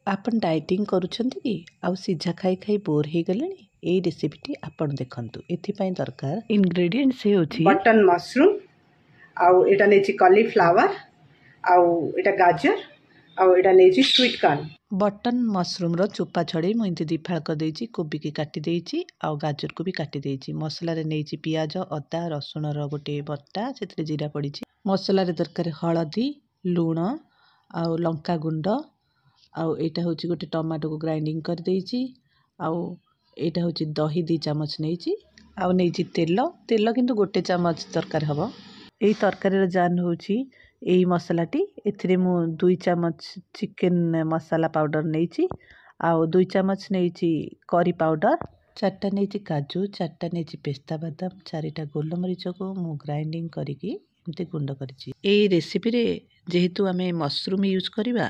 आपण डाइटिंग करूछंती कि आउ सिझा खाई खाई बोर हो गले एई रेसिपीटी आपण देखंतु एथिपाई दरकार इंग्रेडिएंट्स हेउछि बटन मशरूम आउ एटा नेछि कॉलीफ्लावर आउ एटा गाजर आउ एटा नेछि स्वीट कॉर्न। बटन मशरूम रो चोपा छड़े मु इनती दिफाळ कर देछि कोबी की काटी देछि आउ गाजर को भी काटी देछि। मसला रे नेछि पियाज अदा रसुण रो गोटे बट्टा सेतरे जीरा पड़िछि। मसला रे दरकार हळदी लूण आउ लंका गुंड आउ एटा होछि गोटे टमाटो को ग्राइंडिंग कर देछि आउ एटा होछि दही 2 चम्मच नेछि आउ नेछि तेल किंतु गोटे चम्मच दरकार हबो। एई तरकारी रो जान होछि एई मसलाटी एथिरे मु 2 चम्मच चिकन मसाला पाउडर नेछि आउ 2 चम्मच नेछि करी पाउडर 4टा नेछि काजू 4टा नेछि पेस्ता बादाम 4टा गोलमरीच को मु ग्राइंडिंग करिकी एमते गुंड करिछि। एई रेसिपी रे जेहेतु आमे मशरूम यूज करिबा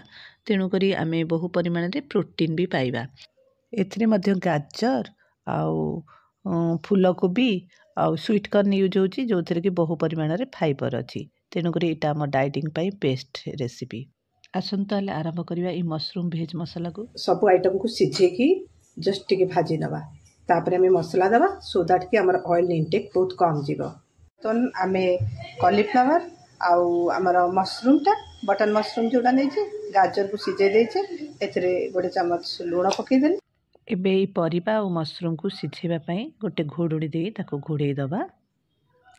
तेणु करी आमे बहु परिमाण रे प्रोटीन भी पाइबा। एथिरे मध्य गाजर आउ फूलकोबी आउ स्वीट कॉर्न यूज होछि जोथिरे कि बहु परिमाण रे फाइबर अछि तेणु करी एटा हम डाइटिंग पाई बेस्ट रेसिपी। आसंता ले आरंभ करिबा ई मशरूम भेज मसाला को सब आइटम को सिझेकी जस्ट टिके भाजी नवा तापर हमें मसला दवा सो दैट कि हमर ऑयल इनटेक बहुत कम जीवो। तो आमे कॉलीफ्लावर आउ हमर मशरूम टा बटन मशरूम जोडा नै छै गाजर को सिझे दे छै एथरे गोटे चम्मच लूण पके देली। एबे ई परिबा और मशरूम को सिझेबा पई गोटे घोडुडी दे ताको घोडे दबा।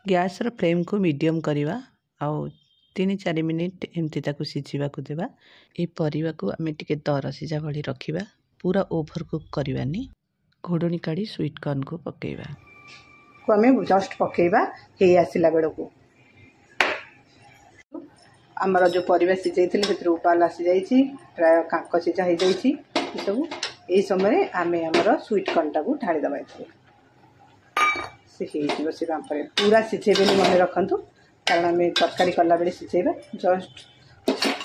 गैस रो फ्लेम को मीडियम करिवा आउ 3-4 मिनिट एमती ताको सिझिबा को देबा। ए परिबा को आमे टिके दर सिझा भली रखिबा पूरा ओवर कुक करिवानी। घोडुनी काडी स्वीट कॉर्न को पकेइबा को आमे जस्ट पकेइबा हे आसिला बेडो को हमर जो परिबा सिझैथिले सेतिर उपाल आसी जाईछि प्राय कांक सिझा हे जाईछि सब ए समय आमे हमर स्वीट कॉर्न टा को ढाली दबा एथि से हे जिवो से काम पर पूरा सिझेबेनी मन रखंतु कारण आमे तरकारी कला बेले सिझेबा जस्ट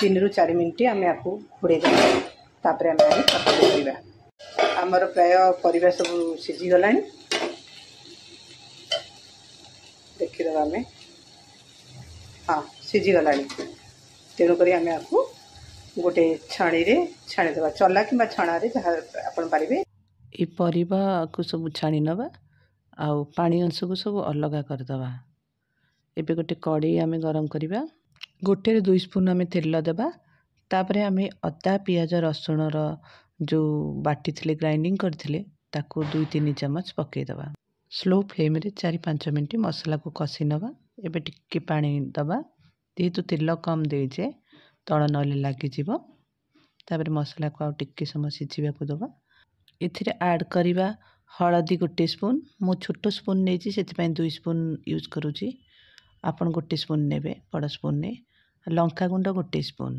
3-4 मिनिट आमे आकु घोड़े देबा तापर आमे तरकारी देबा। हमर प्राय परिबा सब सिझी गलानी देखि दबा आमे हां सिझी गलानी तेणु करी आमे आकु गोटे छाणी रे छाणी देबा चला किबा छाणा रे जहा आपण पारिबे। ए परिबा को सब छाणी नबा आउ पानी अंश को सब अलगा कर दबा। एबे गोटे कड़ी आमे गरम करिबा गोटे रे 2 स्पून आमे तेल देबा तापरे आमे अदा पियाज रसुण रो जो बाटी थिले ग्राइंडिंग करथिले ताको 2-3 चम्मच पके दबा। स्लो फ्लेम रे 4-5 मिनिट मसला को कसी नबा। एबे टिके पानी दबा जेहेतु तेल कम देजे तळ नले लागि जिवो तापर मसला को आ टिके समय सिझिबा को दबा। एथिरे ऐड करिबा हळदी गोटे स्पून मो छोटो स्पून नेछि सेति पय 2 स्पून यूज करूछि आपण गोटे स्पून नेबे बड़ स्पून ने लंका गुंड गोटे स्पून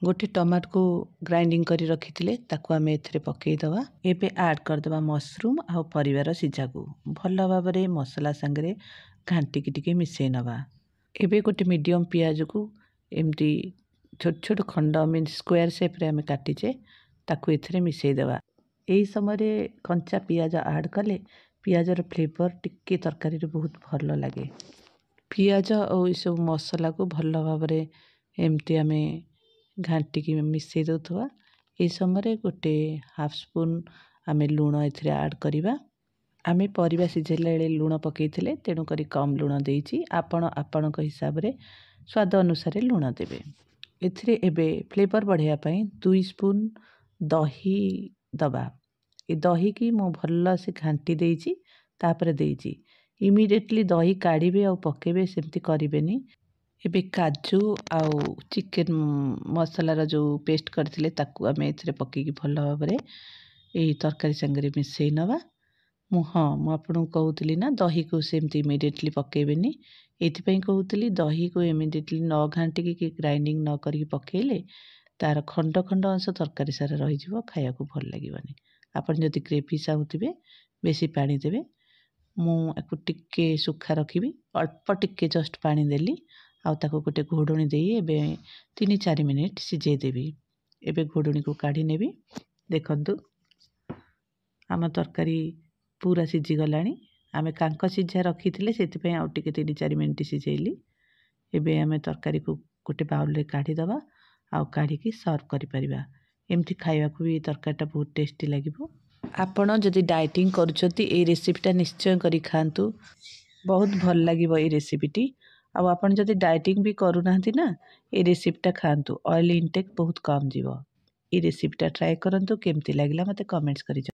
गोटे टमाटो को ग्राइंडिंग करी रखिथिले ताको आमे एथिरे पकेइ दबा। एबे ऐड कर दबा मशरूम आ परिवार सिझा को भल्ला भाबरे मसला संगरे घांटी की टिके मिसेइ नबा। एबे गोटे मीडियम पियाज को एमती छोट छोट खंड मीन स्क्वायर शेप रे आमे काटिचे ताको एथिरे मिसेइ दबा। एई समय रे कंचा पियाज ऐड कले पियाज रो फ्लेवर टिके तरकारी रे बहुत भलो लागे। पियाज और सब मसला को भल्ला भाबरे एमती आमे घांटी की मिसेइ दउथवा। ए समय रे गोटे हाफ स्पून आमे लूण एथिरे ऐड करिबा। आमे परिबा सिझेला बेले लूण पकेइथिले तेणु करी कम लूण देइछि आपण आपणक हिसाब रे स्वाद अनुसार लूण देबे। एथिरे एबे फ्लेवर बढ़िया पई 2 स्पून दही दबा। ए दही की मो भल्ला से घांटी देइछि तापर देइछि इमीडिएटली दही काढिबे और पकेबे सेमती करिबेनी। एबे काजू आउ चिकन मसाला रो जो पेस्ट करथिले ताकू आमे एथिरे पके की भल्ला भाबरे एई तरकारी संगरे मिसेइ नबा। मु आपन कहूतली ना दही को सेमती इमीडिएटली पकेबेनी एथि पई कहूतली दही को इमीडिएटली न घांटी की ग्राइंडिंग न करी पकेले तार खंड खंड अंश तरकारी सारा रही जिवो खाया को भल लागिवनी। आपण जदि ग्रेवी चाहूतिबे बेसी पानी देबे मु एकु टिके सुखा रखिबी अल्प टिके जस्ट पानी देली आउ ताको गोटे घोडुनी देई एबे 3-4 मिनिट सिझे देबी। एबे घोडुनी को काढी नेबी देखंतु आम तरकारी पूरा सिझी गलानी। आमे कांक सिझा रखिथिले सेति पय आउ टिके 3-4 मिनिट सिझेली। एबे आमे तरकारी को गोटे बाउल रे काढी दबा आउ काढी की सर्व करि परिबा। एमती खाइबाकू भी तरकारीटा बहुत टेस्टी लगिबो। आपण जदि डाइटिंग करूछंती ए रेसिपीटा निश्चय करी खांतु, बहुत भल लगिबो ए रेसिपीटी। आ आपण जदि डाइटिंग भी करू नाहंती ना, ए रेसिपीटा खांतु, ऑयल इनटेक बहुत कम जीवो। ए रेसिपीटा ट्राए करंतु, केमती लागला मते कमेंट्स करी